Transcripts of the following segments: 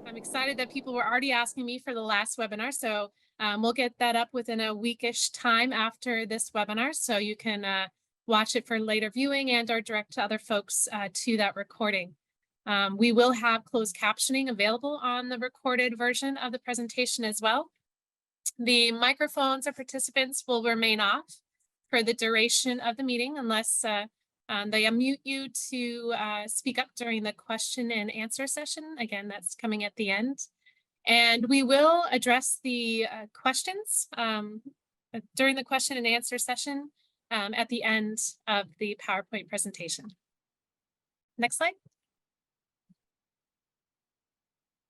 I'm excited that people were already asking me for the last webinar. So we'll get that up within a weekish time after this webinar. So you can watch it for later viewing and or direct other folks to that recording. We will have closed captioning available on the recorded version of the presentation as well. The microphones of participants will remain off for the duration of the meeting unless they unmute you to speak up during the question and answer session. Again, that's coming at the end. And we will address the questions during the question and answer session at the end of the PowerPoint presentation. Next slide.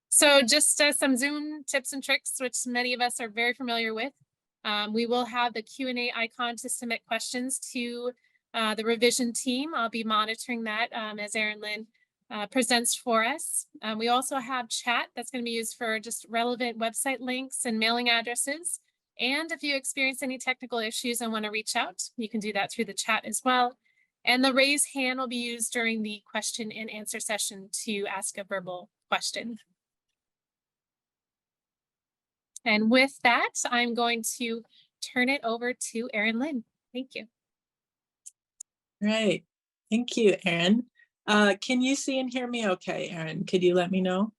So just some Zoom tips and tricks, which many of us are very familiar with. We will have the Q&A icon to submit questions to the revision team. I'll be monitoring that as Erin Lynn presents for us. We also have chat that's going to be used for just relevant website links and mailing addresses. And if you experience any technical issues and want to reach out, you can do that through the chat as well. And the raise hand will be used during the question and answer session to ask a verbal question. And with that, I'm going to turn it over to Erin Lynn. Thank you. Right. Thank you, Erin. Can you see and hear me okay, Erin? Could you let me know?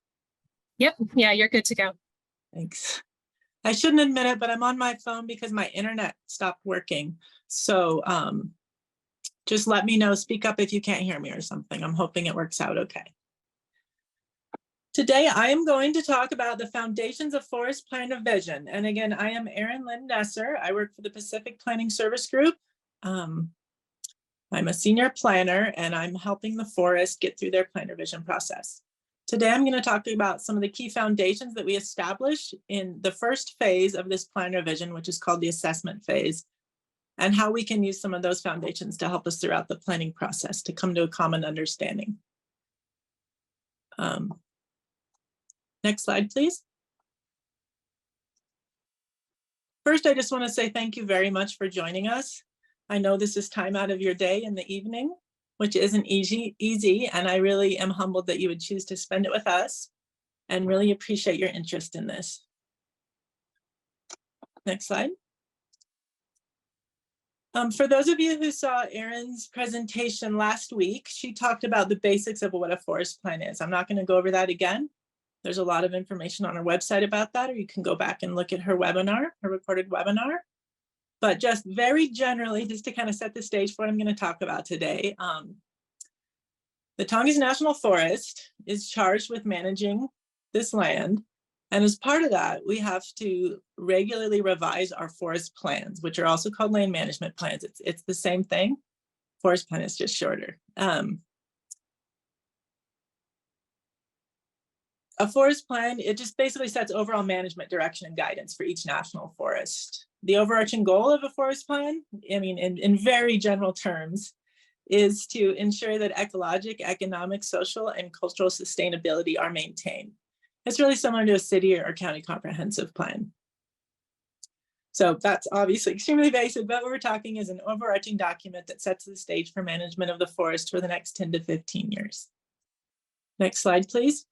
Yep. Yeah, you're good to go. Thanks. I shouldn't admit it, but I'm on my phone because my internet stopped working. So just let me know, speak up if you can't hear me or something. I'm hoping it works out okay. Today, I am going to talk about the foundations of forest plan revision. And again, I am Erin Lynn Nesser. I work for the Pacific Planning Service Group. I'm a senior planner and I'm helping the forest get through their plan revision process. Today, I'm going to talk about some of the key foundations that we established in the first phase of this plan revision, which is called the assessment phase, and how we can use some of those foundations to help us throughout the planning process to come to a common understanding. Next slide, please. First, I just want to say thank you very much for joining us. I know this is time out of your day in the evening, which isn't easy, and I really am humbled that you would choose to spend it with us and really appreciate your interest in this. Next slide. For those of you who saw Erin's presentation last week, she talked about the basics of what a forest plan is. I'm not going to go over that again. There's a lot of information on our website about that, or you can go back and look at her webinar, her recorded webinar. But just very generally, just to kind of set the stage for what I'm going to talk about today, the Tongass National Forest is charged with managing this land. And as part of that, we have to regularly revise our forest plans, which are also called land management plans. It's the same thing. Forest plan is just shorter. A forest plan, it just basically sets overall management direction and guidance for each national forest. The overarching goal of a forest plan, I mean, in very general terms, is to ensure that ecologic, economic, social, and cultural sustainability are maintained. It's really similar to a city or county comprehensive plan. So that's obviously extremely basic, but what we're talking is an overarching document that sets the stage for management of the forest for the next 10 to 15 years. Next slide, please.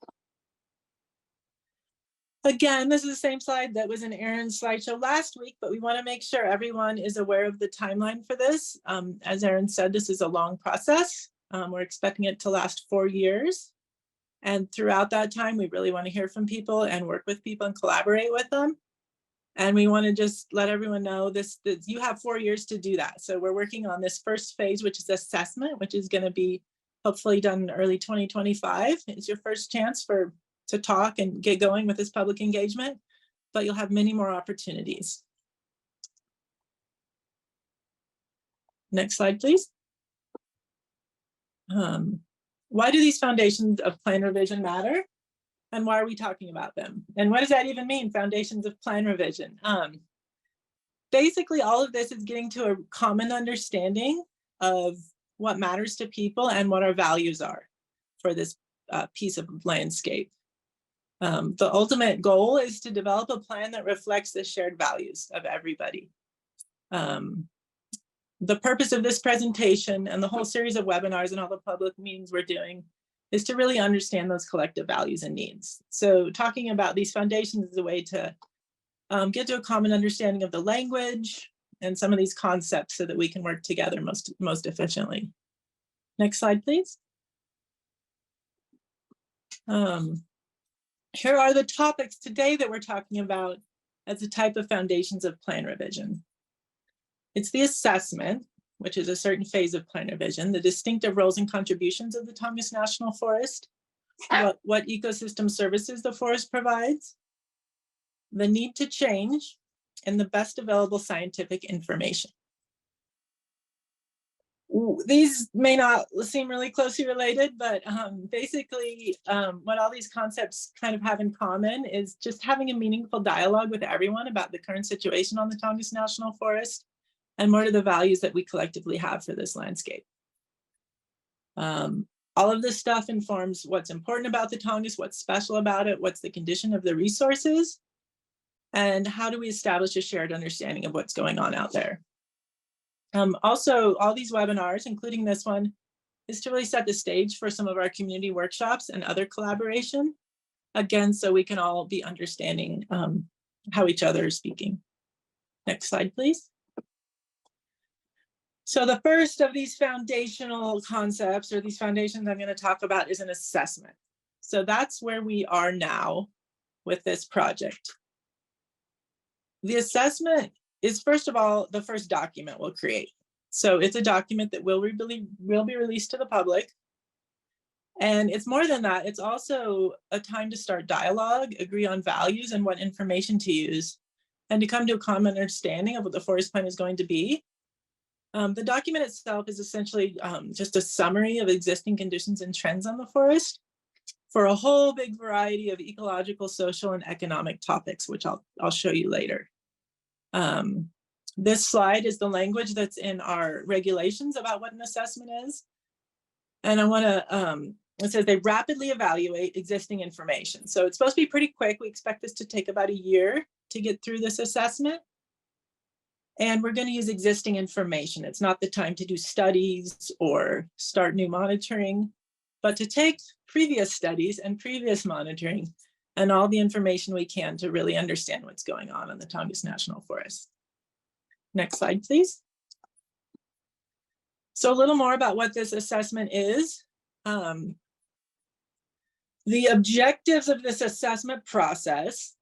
Again, this is the same slide that was in Erin's slideshow last week, but we want to make sure everyone is aware of the timeline for this. As Erin said, this is a long process. We're expecting it to last 4 years. And throughout that time, we really want to hear from people and work with people and collaborate with them. And we want to just let everyone know this you have 4 years to do that. So we're working on this first phase, which is assessment, which is going to be hopefully done in early 2025. It's your first chance to talk and get going with this public engagement, but you'll have many more opportunities. Next slide, please. Why do these foundations of plan revision matter? And why are we talking about them? And what does that even mean, foundations of plan revision? Basically, all of this is getting to a common understanding of what matters to people and what our values are for this piece of landscape. The ultimate goal is to develop a plan that reflects the shared values of everybody. The purpose of this presentation and the whole series of webinars and all the public meetings we're doing is to really understand those collective values and needs. So talking about these foundations is a way to get to a common understanding of the language and some of these concepts so that we can work together most efficiently. Next slide, please. Here are the topics today that we're talking about as a type of foundations of plan revision. It's the assessment, which is a certain phase of plan revision, the distinctive roles and contributions of the Tongass National Forest, what ecosystem services the forest provides, the need to change, and the best available scientific information. These may not seem really closely related, but basically what all these concepts kind of have in common is just having a meaningful dialogue with everyone about the current situation on the Tongass National Forest and what are the values that we collectively have for this landscape. All of this stuff informs what's important about the Tongass, what's special about it, what's the condition of the resources, and how do we establish a shared understanding of what's going on out there. Also, all these webinars, including this one, is to really set the stage for some of our community workshops and other collaboration, again, so we can all be understanding how each other is speaking. Next slide, please. So the first of these foundational concepts, or these foundations I'm going to talk about, is an assessment. So that's where we are now with this project. The assessment is, first of all, the first document we'll create. So it's a document that will be released to the public. And it's more than that, it's also a time to start dialogue, agree on values and what information to use, and to come to a common understanding of what the forest plan is going to be. The document itself is essentially just a summary of existing conditions and trends on the forest for a whole big variety of ecological, social, and economic topics, which I'll show you later. This slide is the language that's in our regulations about what an assessment is. And I want to, it says they rapidly evaluate existing information. So it's supposed to be pretty quick. We expect this to take about a year to get through this assessment. And we're going to use existing information. It's not the time to do studies or start new monitoring, but to take previous studies and previous monitoring and all the information we can to really understand what's going on in the Tongass National Forest. Next slide, please. So a little more about what this assessment is. The objectives of this assessment process,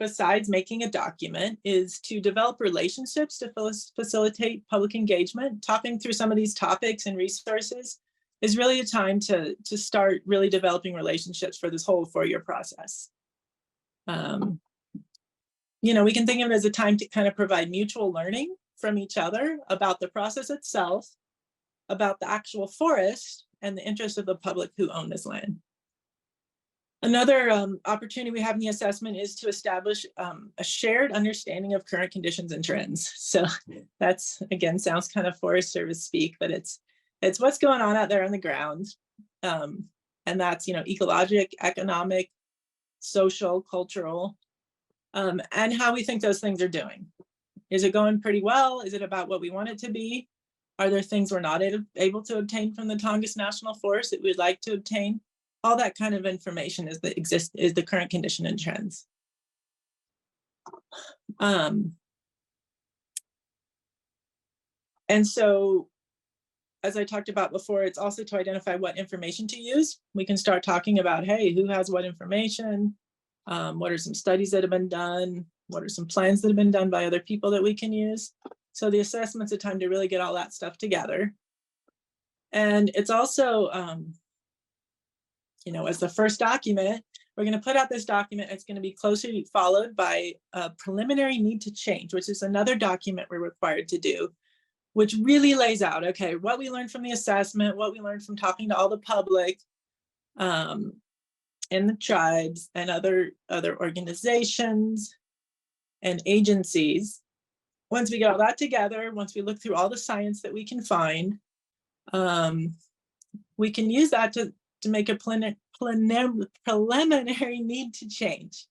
besides making a document, is to develop relationships to facilitate public engagement. Talking through some of these topics and resources is really a time to start really developing relationships for this whole 4-year process. You know, we can think of it as a time to kind of provide mutual learning from each other about the process itself, about the actual forest, and the interests of the public who own this land. Another opportunity we have in the assessment is to establish a shared understanding of current conditions and trends. So that's, again, sounds kind of Forest Service speak, but it's what's going on out there on the ground. And that's, you know, ecologic, economic, social, cultural, and how we think those things are doing. Is it going pretty well? Is it about what we want it to be? Are there things we're not able to obtain from the Tongass National Forest that we'd like to obtain? All that kind of information is the current condition and trends. And so, as I talked about before, it's also to identify what information to use. We can start talking about, hey, who has what information? What are some studies that have been done? What are some plans that have been done by other people that we can use? So the assessment's a time to really get all that stuff together. And it's also, you know, as the first document, we're going to put out this document. It's going to be closely followed by a preliminary need to change, which is another document we're required to do, which really lays out, okay, what we learned from the assessment, what we learned from talking to all the public, and the tribes and other organizations and agencies. Once we get all that together, once we look through all the science that we can find, we can use that to make a preliminary need to change.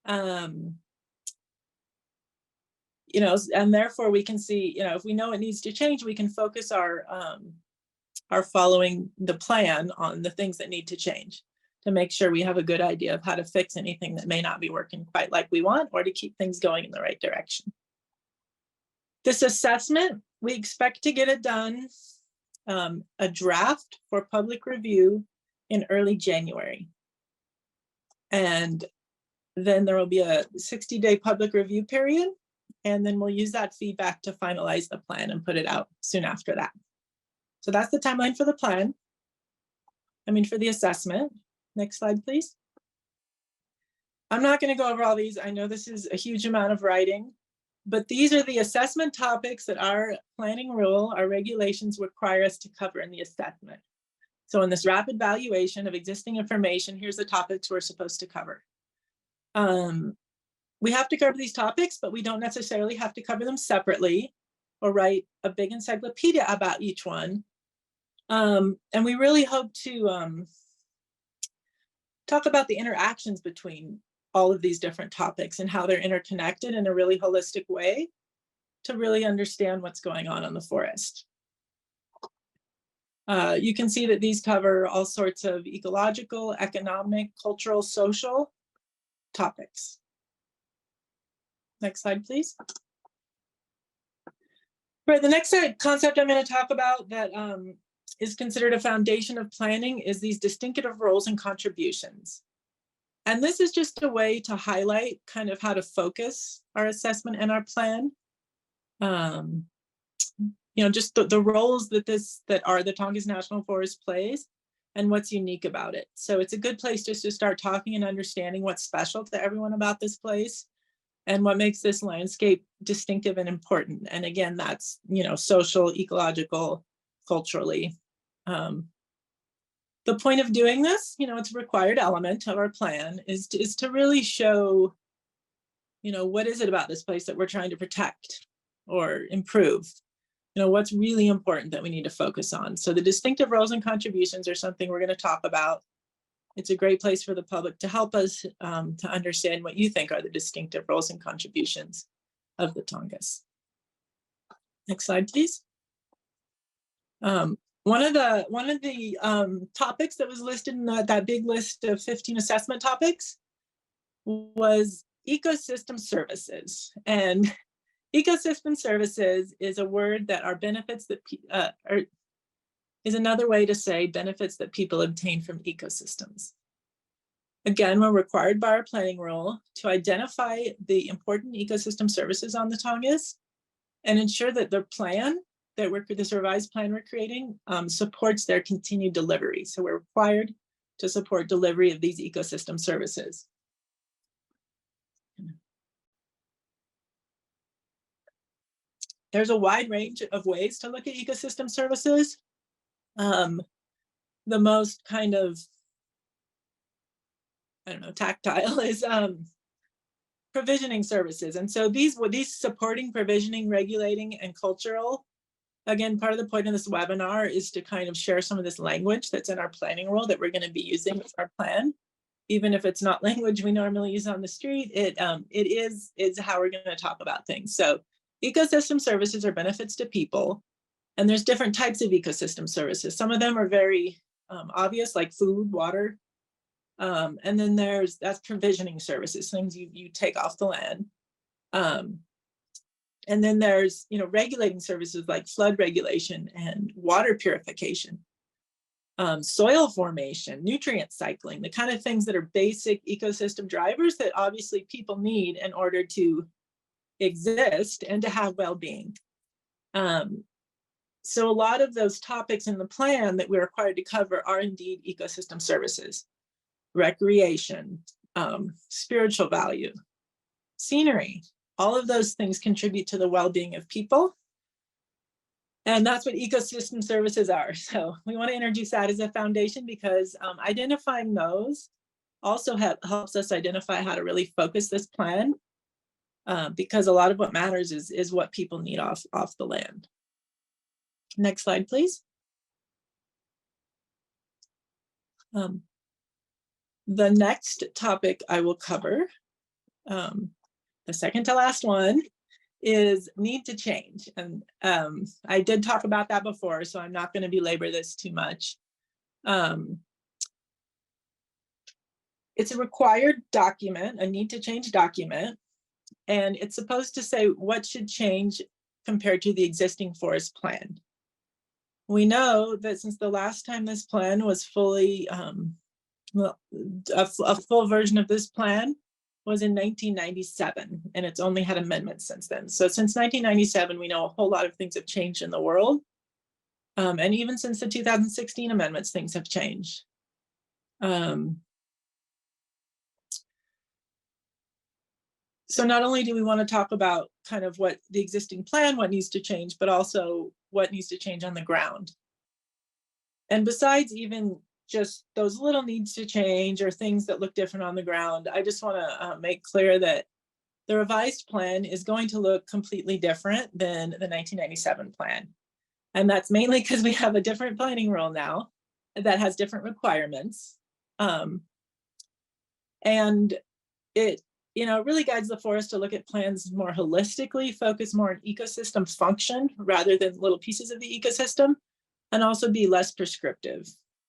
You know, and therefore we can see, you know, if we know it needs to change, we can focus our are following the plan on the things that need to change, to make sure we have a good idea of how to fix anything that may not be working quite like we want, or to keep things going in the right direction. This assessment, we expect to get it done, a draft for public review in early January. And then there will be a 60-day public review period. And then we'll use that feedback to finalize the plan and put it out soon after that. So that's the timeline for the plan. For the assessment. Next slide, please. I'm not going to go over all these. I know this is a huge amount of writing, but these are the assessment topics that our planning rule, our regulations require us to cover in the assessment. So in this rapid valuation of existing information, here's the topics we're supposed to cover. We have to cover these topics, but we don't necessarily have to cover them separately or write a big encyclopedia about each one. And we really hope to talk about the interactions between all of these different topics and how they're interconnected in a really holistic way to really understand what's going on the forest. You can see that these cover all sorts of ecological, economic, cultural, social topics. Next slide, please. Right, the next concept I'm going to talk about that is considered a foundation of planning is these distinctive roles and contributions. And this is just a way to highlight kind of how to focus our assessment and our plan. Just the roles that are the Tongass National Forest plays and what's unique about it. So it's a good place just to start talking and understanding what's special to everyone about this place and what makes this landscape distinctive and important. And again, that's, social, ecological, culturally. The point of doing this, it's a required element of our plan is to really show, what is it about this place that we're trying to protect or improve? What's really important that we need to focus on. So the distinctive roles and contributions are something we're going to talk about. It's a great place for the public to help us to understand what you think are the distinctive roles and contributions of the Tongass. Next slide, please. One of the topics that was listed in that big list of 15 assessment topics was ecosystem services. And ecosystem services is a word that are benefits that is another way to say benefits that people obtain from ecosystems. Again, we're required by our planning rule to identify the important ecosystem services on the Tongass and ensure that the plan this revised plan we're creating supports their continued delivery. So we're required to support delivery of these ecosystem services. There's a wide range of ways to look at ecosystem services. The most kind of, tactile is provisioning services. And so these supporting, provisioning, regulating, and cultural, again, part of the point of this webinar is to kind of share some of this language that's in our planning rule that we're going to be using with our plan. Even if it's not language we normally use on the street, it is how we're going to talk about things. So ecosystem services are benefits to people, and there's different types of ecosystem services. Some of them are very obvious, like food, water, and then that's provisioning services, things you take off the land. And then there's regulating services like flood regulation and water purification, soil formation, nutrient cycling, the kind of things that are basic ecosystem drivers that obviously people need in order to exist and to have well-being. So a lot of those topics in the plan that we're required to cover are indeed ecosystem services, recreation, spiritual value, scenery. All of those things contribute to the well-being of people. And that's what ecosystem services are. So we want to introduce that as a foundation because identifying those also helps us identify how to really focus this plan because a lot of what matters is what people need off the land. Next slide, please. The next topic I will cover, the second to last one, is need to change. And I did talk about that before, so I'm not going to belabor this too much. It's a required document, a need to change document, and it's supposed to say what should change compared to the existing forest plan. We know that since the last time this plan was fully, well, a full version of this plan was in 1997, and it's only had amendments since then. So since 1997, we know a whole lot of things have changed in the world. And even since the 2016 amendments, things have changed. So not only do we want to talk about kind of what the existing plan, what needs to change, but also what needs to change on the ground. And besides even just those little needs to change or things that look different on the ground, I just want to make clear that the revised plan is going to look completely different than the 1997 plan. And that's mainly because we have a different planning rule now that has different requirements. And it really guides the forest to look at plans more holistically, focus more on ecosystem function rather than little pieces of the ecosystem, and also be less prescriptive.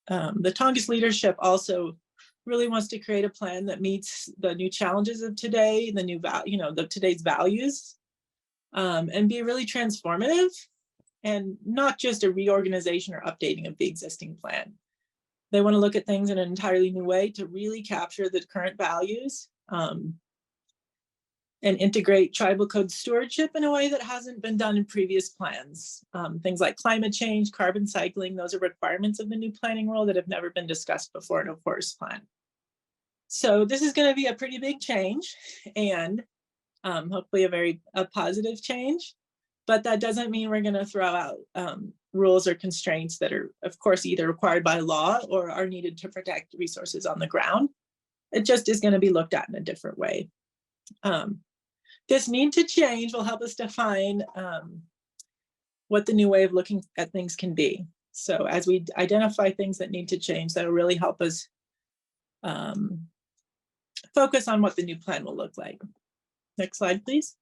The Tongass leadership also really wants to create a plan that meets the new challenges of today, the new today's values, and be really transformative and not just a reorganization or updating of the existing plan. They want to look at things in an entirely new way to really capture the current values and integrate tribal code stewardship in a way that hasn't been done in previous plans. Things like climate change, carbon cycling, those are requirements of the new planning rule that have never been discussed before in a forest plan. So this is going to be a pretty big change, and hopefully a positive change. But that doesn't mean we're going to throw out rules or constraints that are, of course, either required by law or are needed to protect resources on the ground. It just is going to be looked at in a different way. This need to change will help us define what the new way of looking at things can be. So as we identify things that need to change, that'll really help us focus on what the new plan will look like. Next slide, please.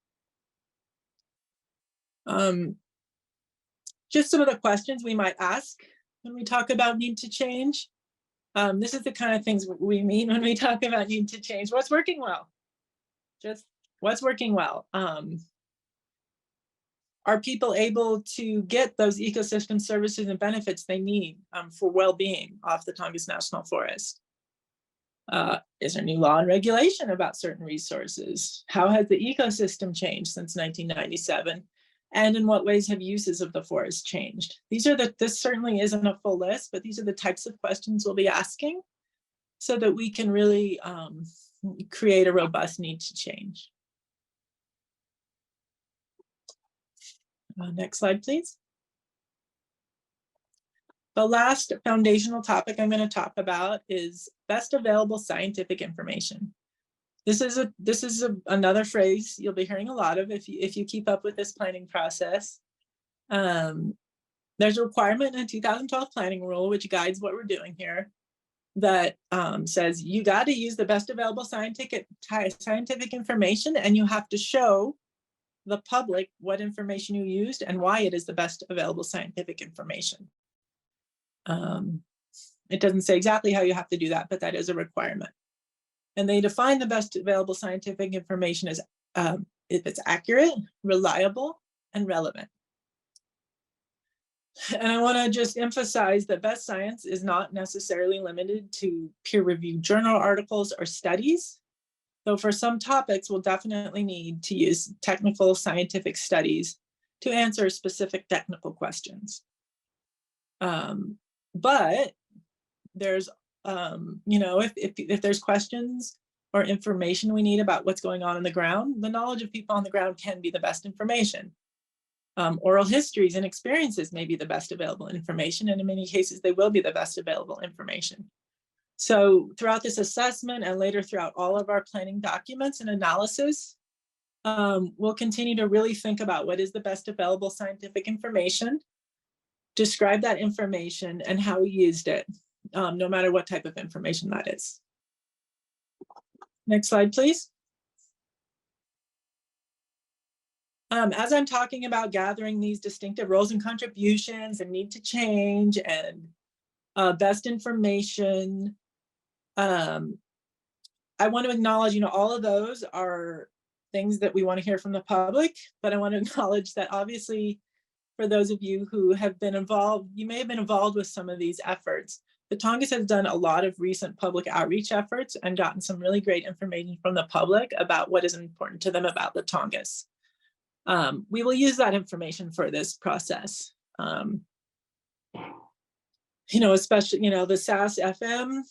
Just some of the questions we might ask when we talk about need to change. This is the kind of things we mean when we talk about need to change. What's working well? Just what's working well? Are people able to get those ecosystem services and benefits they need for well-being off the Tongass National Forest? Is there new law and regulation about certain resources? How has the ecosystem changed since 1997? And in what ways have uses of the forest changed? This certainly isn't a full list, but these are the types of questions we'll be asking so that we can really create a robust need to change. Next slide, please. The last foundational topic I'm going to talk about is best available scientific information. This is another phrase you'll be hearing a lot of if you keep up with this planning process. There's a requirement in a 2012 planning rule which guides what we're doing here that says you got to use the best available scientific information, and you have to show the public what information you used and why it is the best available scientific information. It doesn't say exactly how you have to do that, but that is a requirement. And they define the best available scientific information as if it's accurate, reliable, and relevant. And I want to just emphasize that best science is not necessarily limited to peer-reviewed journal articles or studies. Though for some topics, we'll definitely need to use technical scientific studies to answer specific technical questions. But there's, if there's questions or information we need about what's going on the ground, the knowledge of people on the ground can be the best information. Oral histories and experiences may be the best available information, and in many cases, they will be the best available information. So throughout this assessment and later throughout all of our planning documents and analysis, we'll continue to really think about what is the best available scientific information, describe that information and how we used it, no matter what type of information that is. Next slide, please. As I'm talking about gathering these distinctive roles and contributions and need to change and best information, I want to acknowledge, all of those are things that we want to hear from the public, but I want to acknowledge that obviously for those of you who have been involved, you may have been involved with some of these efforts. The Tongass has done a lot of recent public outreach efforts and gotten some really great information from the public about what is important to them about the Tongass. We will use that information for this process. Especially, the SAS FM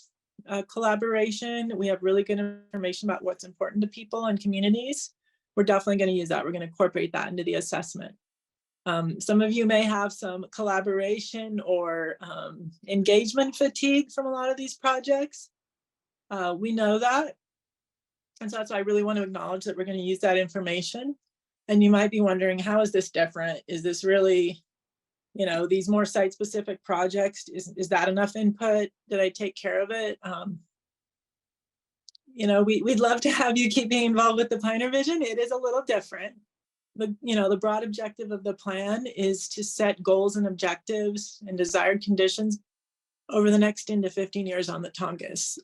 collaboration. We have really good information about what's important to people and communities. We're definitely going to use that. We're going to incorporate that into the assessment. Some of you may have some collaboration or engagement fatigue from a lot of these projects. We know that. And so that's why I really want to acknowledge that we're going to use that information. And you might be wondering, how is this different? Is this really, these more site-specific projects? Is that enough input? Did I take care of it? We'd love to have you keep being involved with the plan revision. It is a little different. The broad objective of the plan is to set goals and objectives and desired conditions over the next 10 to 15 years on the Tongass.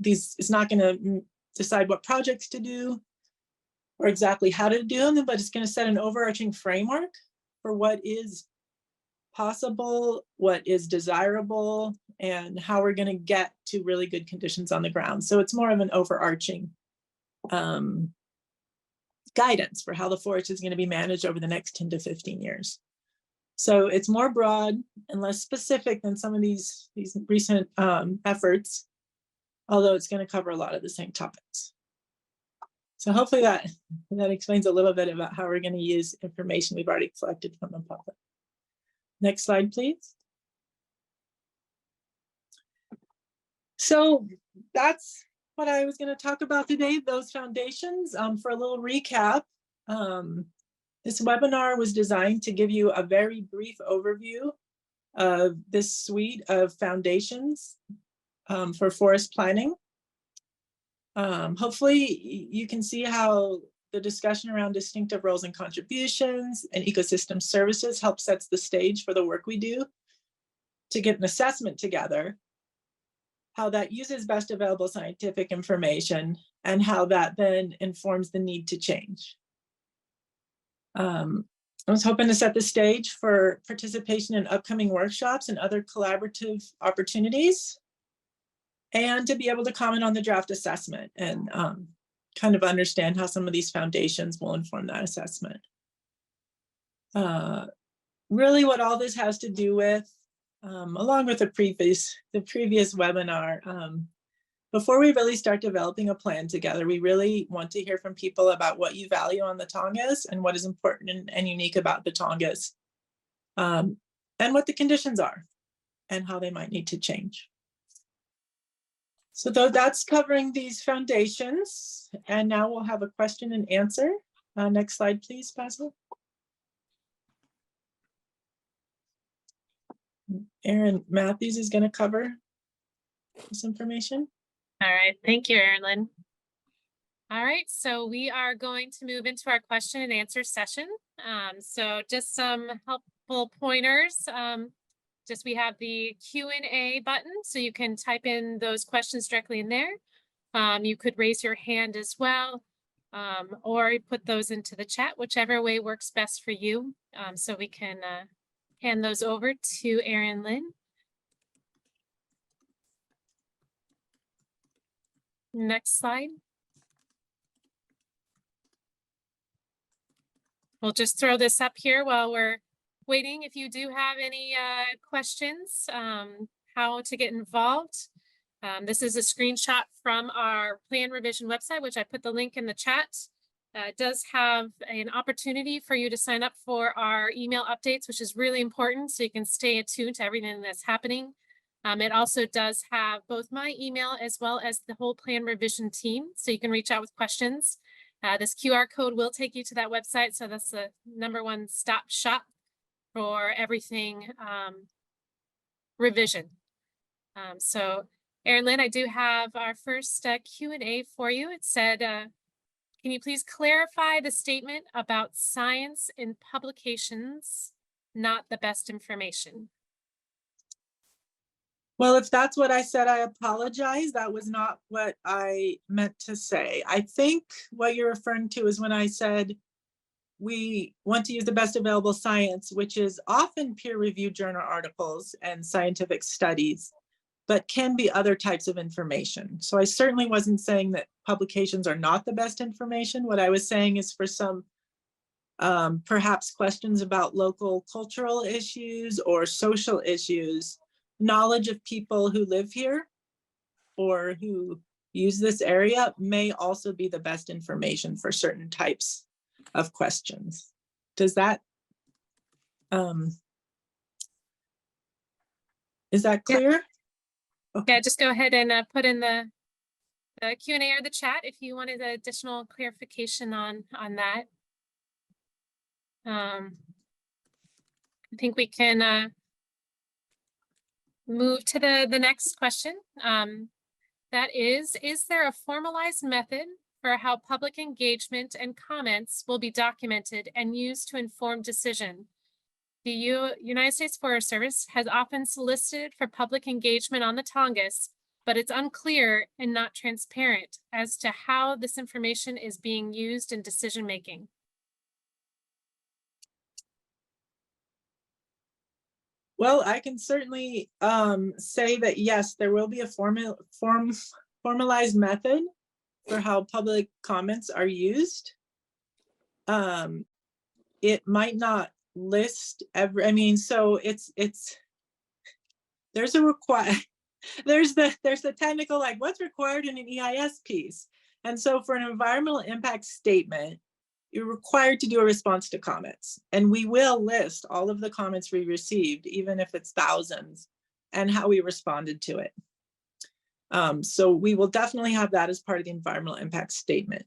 It's not going to decide what projects to do or exactly how to do them, but it's going to set an overarching framework for what is possible, what is desirable, and how we're going to get to really good conditions on the ground. So it's more of an overarching guidance for how the forest is going to be managed over the next 10 to 15 years. So it's more broad and less specific than some of these recent efforts, although it's going to cover a lot of the same topics. So hopefully that explains a little bit about how we're going to use information we've already collected from the public. Next slide, please. So that's what I was going to talk about today, those foundations. For a little recap, this webinar was designed to give you a very brief overview of this suite of foundations for forest planning. Hopefully you can see how the discussion around distinctive roles and contributions and ecosystem services help sets the stage for the work we do to get an assessment together, how that uses best available scientific information, and how that then informs the need to change. I was hoping to set the stage for participation in upcoming workshops and other collaborative opportunities, and to be able to comment on the draft assessment and kind of understand how some of these foundations will inform that assessment. Really what all this has to do with, along with the previous webinar, before we really start developing a plan together, we really want to hear from people about what you value on the Tongass and what is important and unique about the Tongass, and what the conditions are and how they might need to change. So that's covering these foundations. And now we'll have a question and answer. Next slide, please, Basil. Erin Matthews is going to cover this information. All right, thank you, Erin Lynn. All right, so we are going to move into our question and answer session. So just some helpful pointers. We have the Q&A button, so you can type in those questions directly in there. You could raise your hand as well, or put those into the chat, whichever way works best for you. So we can hand those over to Erin Lynn. Next slide. We'll just throw this up here while we're waiting. If you do have any questions, how to get involved. This is a screenshot from our plan revision website, which I put the link in the chat. It does have an opportunity for you to sign up for our email updates, which is really important, so you can stay attuned to everything that's happening. It also does have both my email as well as the whole plan revision team, so you can reach out with questions. This QR code will take you to that website, so that's the #1 stop shop for everything revision. So Erin Lynn, I do have our first Q&A for you. It said, can can you please clarify the statement about science in publications, not the best information? Well, if that's what I said, I apologize. That was not what I meant to say. I think what you're referring to is when I said we want to use the best available science, which is often peer-reviewed journal articles and scientific studies, but can be other types of information. So I certainly wasn't saying that publications are not the best information. What I was saying is for some perhaps questions about local cultural issues or social issues, knowledge of people who live here or who use this area may also be the best information for certain types of questions. Does that, is that clear? Yeah. Okay. Yeah, just go ahead and put in the Q&A or the chat if you wanted additional clarification on that. I think we can move to the next question. That is there a formalized method for how public engagement and comments will be documented and used to inform decision? The United States Forest Service has often solicited for public engagement on the Tongass, but it's unclear and not transparent as to how this information is being used in decision making. Well, I can certainly say that yes, there will be a formalized method for how public comments are used. It might not list every, I mean, so there's a there's the technical, like what's required in an EIS piece. And so for an environmental impact statement, you're required to do a response to comments. And we will list all of the comments we received, even if it's thousands, and how we responded to it. So we will definitely have that as part of the environmental impact statement.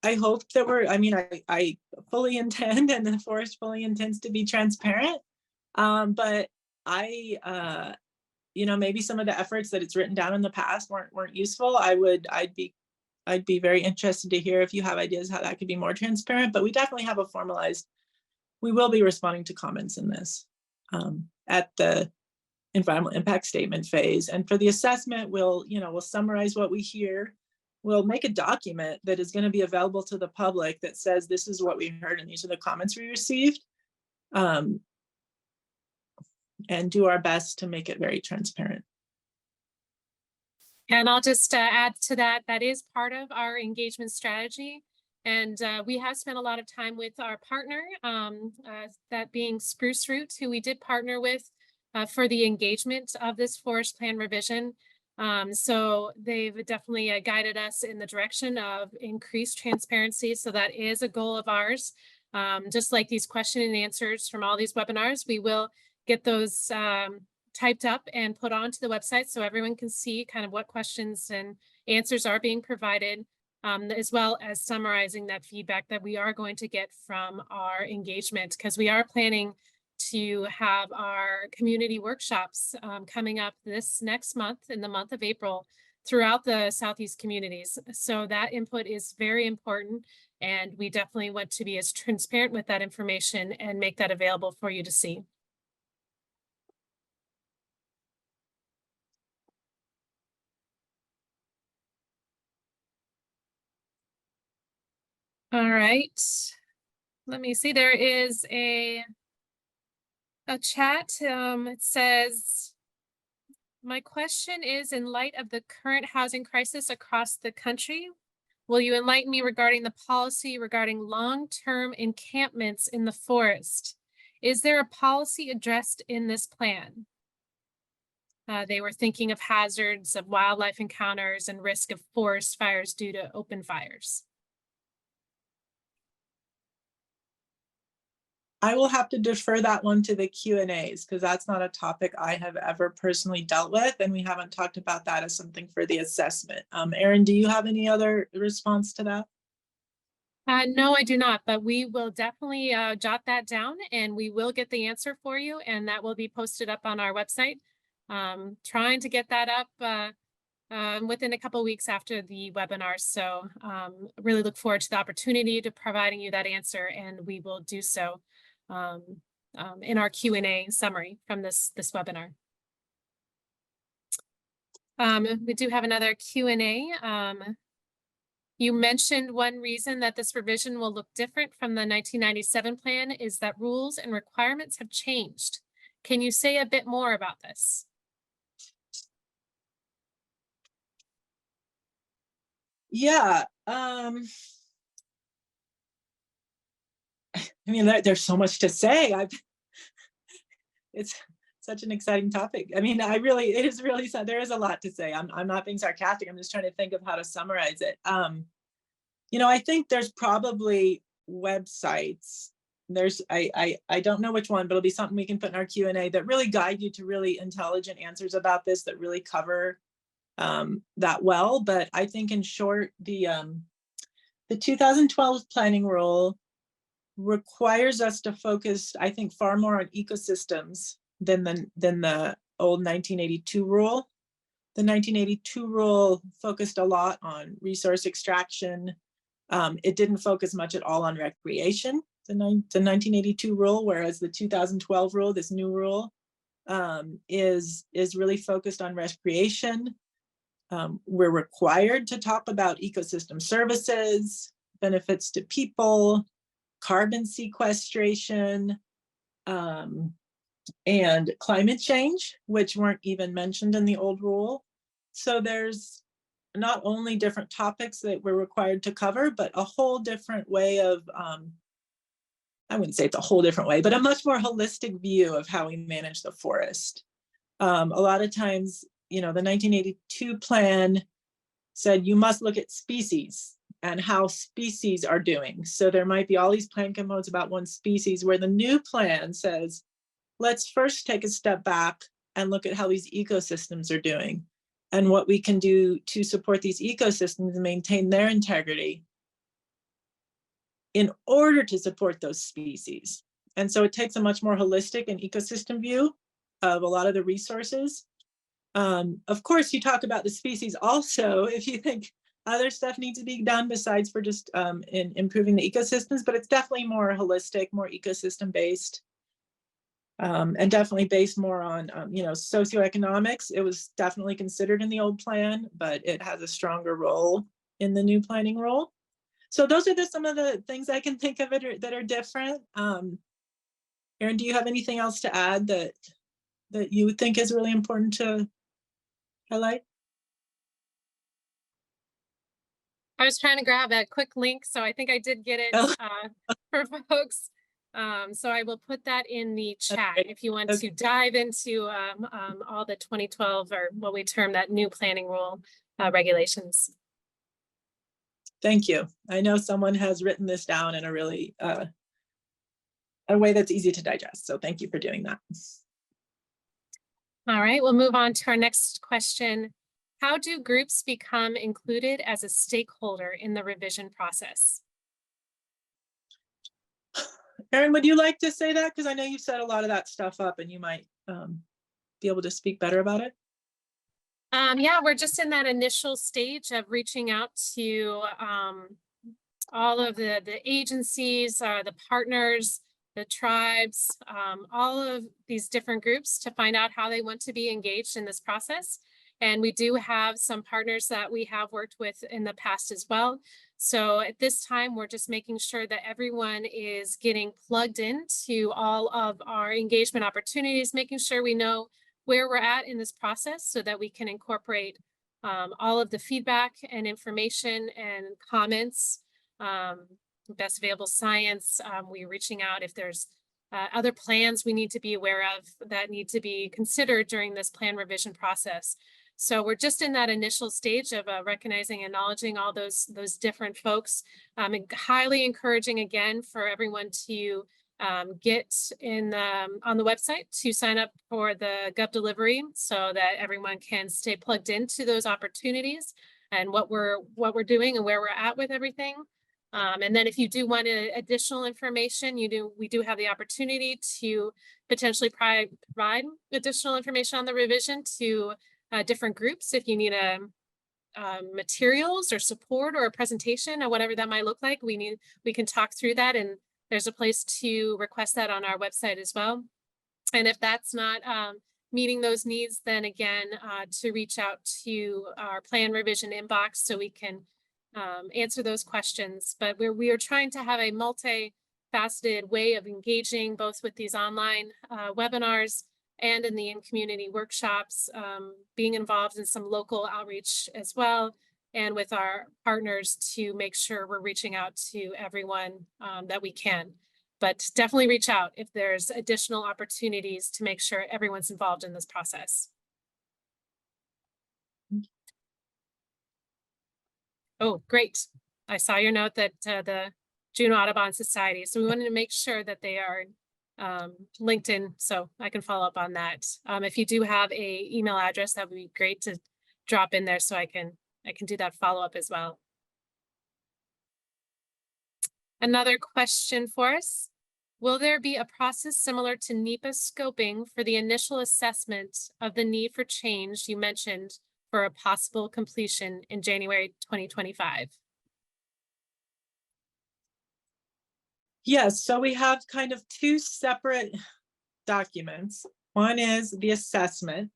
I hope that I fully intend, and the forest fully intends to be transparent. But maybe some of the efforts that it's written down in the past weren't useful. I'd be very interested to hear if you have ideas how that could be more transparent, but we definitely have a formalized, we will be responding to comments in this at the environmental impact statement phase. And for the assessment, we'll summarize what we hear. We'll make a document that is going to be available to the public that says this is what we heard and these are the comments we received. And do our best to make it very transparent. And I'll just add to that, that is part of our engagement strategy. And we have spent a lot of time with our partner, that being Spruce Root, who we did partner with for the engagement of this forest plan revision. So they've definitely guided us in the direction of increased transparency. So that is a goal of ours. Just like these question and answers from all these webinars, we will get those typed up and put onto the website so everyone can see kind of what questions and answers are being provided, as well as summarizing that feedback that we are going to get from our engagement, because we are planning to have our community workshops coming up this next month, in the month of April, throughout the Southeast communities. So that input is very important, and we definitely want to be as transparent with that information and make that available for you to see. All right, let me see. There is a chat. It says, my question is, in light of the current housing crisis across the country, will you enlighten me regarding the policy regarding long-term encampments in the forest? Is there a policy addressed in this plan? They were thinking of hazards of wildlife encounters and risk of forest fires due to open fires. I will have to defer that one to the Q&As because that's not a topic I have ever personally dealt with, and we haven't talked about that as something for the assessment. Erin, do you have any other response to that? No, I do not, but we will definitely jot that down, and we will get the answer for you, and that will be posted up on our website. Trying to get that up within a couple weeks after the webinar. So really look forward to the opportunity to providing you that answer, and we will do so in our Q&A summary from this webinar. We do have another Q&A. You mentioned one reason that this revision will look different from the 1997 plan is that rules and requirements have changed. Can you say a bit more about this? Yeah. I mean, there's so much to say. It's such an exciting topic. I mean, it is really, there is a lot to say. I'm not being sarcastic. I'm just trying to think of how to summarize it. You know, I think there's probably websites. I don't know which one, but it'll be something we can put in our Q&A that really guide you to really intelligent answers about this that really cover that well. But I think in short, the 2012 planning rule requires us to focus, I think, far more on ecosystems than the old 1982 rule. The 1982 rule focused a lot on resource extraction. It didn't focus much at all on recreation, the 1982 rule, whereas the 2012 rule, this new rule, is really focused on recreation. We're required to talk about ecosystem services, benefits to people, carbon sequestration, and climate change, which weren't even mentioned in the old rule. So there's not only different topics that we're required to cover, but a whole different way of, I wouldn't say it's a whole different way, but a much more holistic view of how we manage the forest. A lot of times, you know, the 1982 plan said you must look at species and how species are doing. So there might be all these plan components about one species, where the new plan says, let's first take a step back and look at how these ecosystems are doing and what we can do to support these ecosystems and maintain their integrity in order to support those species. And so it takes a much more holistic and ecosystem view of a lot of the resources. Of course, you talk about the species also, if you think other stuff needs to be done besides for just in improving the ecosystems, but it's definitely more holistic, more ecosystem based. And definitely based more on, you know, socioeconomics. It was definitely considered in the old plan, but it has a stronger role in the new planning role. So those are some of the things I can think of that are different. Erin, do you have anything else to add that you think is really important to highlight? I was trying to grab a quick link, so I think I did get it for folks. So I will put that in the chat if you want to dive into all the 2012, or what we term that new planning rule regulations. Thank you. I know someone has written this down in a really a way that's easy to digest. So thank you for doing that. All right, we'll move on to our next question. How do groups become included as a stakeholder in the revision process? Erin, would you like to say that? Because I know you've set a lot of that stuff up and you might be able to speak better about it. Yeah, we're just in that initial stage of reaching out to all of the agencies, the partners, the tribes, all of these different groups to find out how they want to be engaged in this process. And we do have some partners that we have worked with in the past as well. So at this time, we're just making sure that everyone is getting plugged into all of our engagement opportunities, making sure we know where we're at in this process so that we can incorporate all of the feedback and information and comments, best available science. We're reaching out if there's other plans we need to be aware of that need to be considered during this plan revision process. So we're just in that initial stage of recognizing and acknowledging all those different folks. And highly encouraging again for everyone to get in on the website to sign up for the Gov delivery so that everyone can stay plugged into those opportunities and what we're doing and where we're at with everything. And then if you do want additional information, we do have the opportunity to potentially provide additional information on the revision to different groups. If you need materials or support or a presentation or whatever that might look like, we can talk through that, and there's a place to request that on our website as well. And if that's not meeting those needs, then again, to reach out to our plan revision inbox so we can answer those questions. But we are trying to have a multifaceted way of engaging both with these online webinars and in the in-community workshops, being involved in some local outreach as well, and with our partners to make sure we're reaching out to everyone that we can. But definitely reach out if there's additional opportunities to make sure everyone's involved in this process. Oh, great. I saw your note that the Juneau Audubon Society. So we wanted to make sure that they are linked in, so I can follow up on that. If you do have a email address, that would be great to drop in there so I can do that follow up as well. Another question for us. Will there be a process similar to NEPA scoping for the initial assessment of the need for change you mentioned for a possible completion in January 2025? Yes, so we have kind of two separate documents. One is the assessment,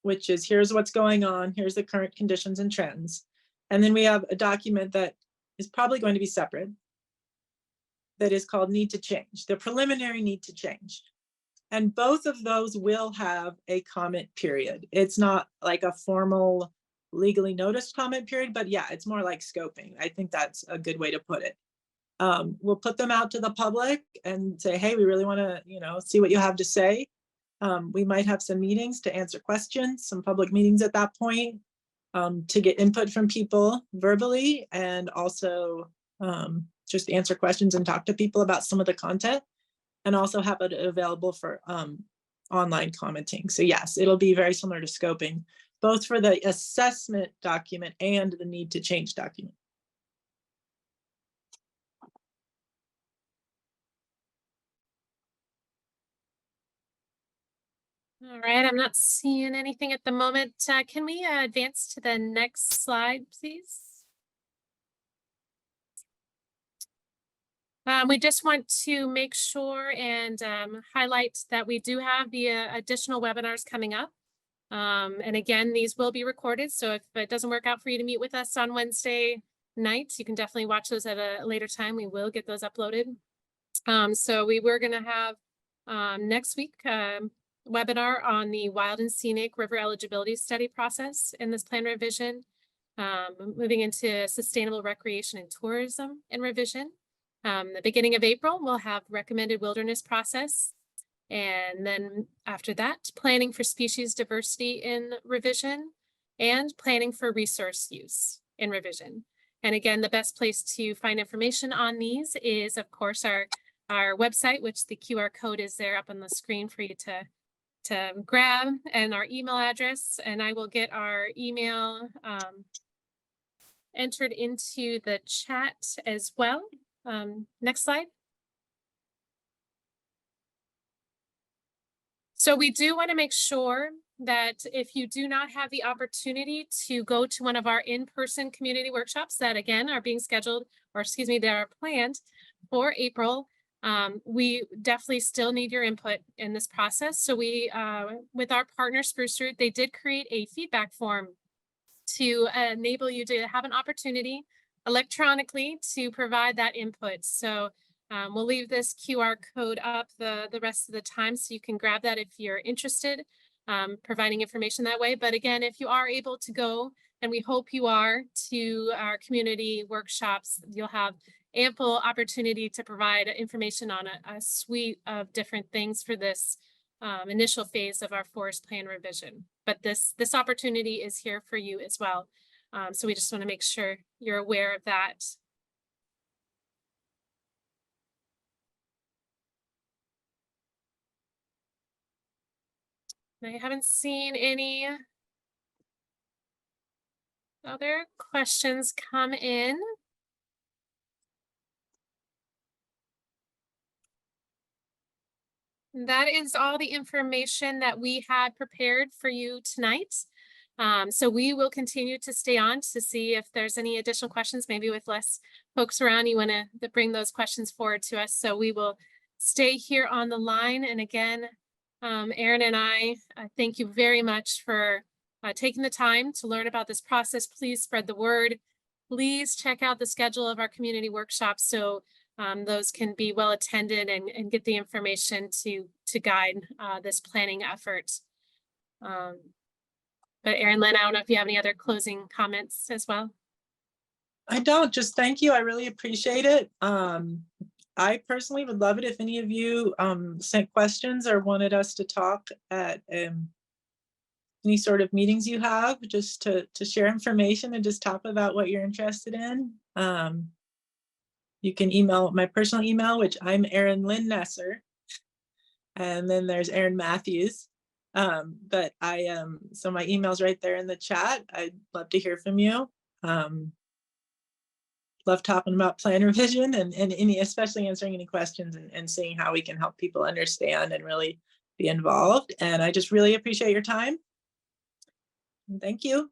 which is here's what's going on, here's the current conditions and trends. And then we have a document that is probably going to be separate that is called need to change, the preliminary need to change. And both of those will have a comment period. It's not like a formal legally noticed comment period, but yeah, it's more like scoping. I think that's a good way to put it. We'll put them out to the public and say, hey, we really want to, see what you have to say. We might have some meetings to answer questions, some public meetings at that point, to get input from people verbally, and also just answer questions and talk to people about some of the content, and also have it available for online commenting. So yes, it'll be very similar to scoping, both for the assessment document and the need to change document. All right, I'm not seeing anything at the moment. Can we advance to the next slide, please? We just want to make sure and highlight that we do have the additional webinars coming up. And again, these will be recorded. So if it doesn't work out for you to meet with us on Wednesday nights, you can definitely watch those at a later time. We will get those uploaded. So we were going to have next week webinar on the wild and scenic river eligibility study process in this plan revision, moving into sustainable recreation and tourism in revision. The beginning of April, we'll have recommended wilderness process. And then after that, planning for species diversity in revision and planning for resource use in revision. And again, the best place to find information on these is, of course, our website, which the QR code is there up on the screen for you to grab, and our email address. And I will get our email entered into the chat as well. Next slide. So we do want to make sure that if you do not have the opportunity to go to one of our in-person community workshops that again are being scheduled, or excuse me, they are planned for April, we definitely still need your input in this process. So we, with our partner Spruce Root, they did create a feedback form to enable you to have an opportunity electronically to provide that input. So we'll leave this QR code up the rest of the time so you can grab that if you're interested, providing information that way. But again, if you are able to go, and we hope you are, to our community workshops, you'll have ample opportunity to provide information on a suite of different things for this initial phase of our forest plan revision. But this opportunity is here for you as well. So we just want to make sure you're aware of that. I haven't seen any other questions come in. That is all the information that we had prepared for you tonight. So we will continue to stay on to see if there's any additional questions, maybe with less folks around, you want to bring those questions forward to us. So we will stay here on the line. And again, Erin and I thank you very much for taking the time to learn about this process. Please spread the word. Please check out the schedule of our community workshops so those can be well attended and get the information to guide this planning effort. But Erin, Lynn, I don't know if you have any other closing comments as well. I don't, just thank you. I really appreciate it. I personally would love it if any of you sent questions or wanted us to talk at any sort of meetings you have, just to share information and just talk about what you're interested in. You can email my personal email, which I'm Erin Lynn Nesser. And then there's Erin Matthews. But so my email's right there in the chat. I'd love to hear from you. Love talking about plan revision and any, especially answering any questions and seeing how we can help people understand and really be involved. And I just really appreciate your time. Thank you.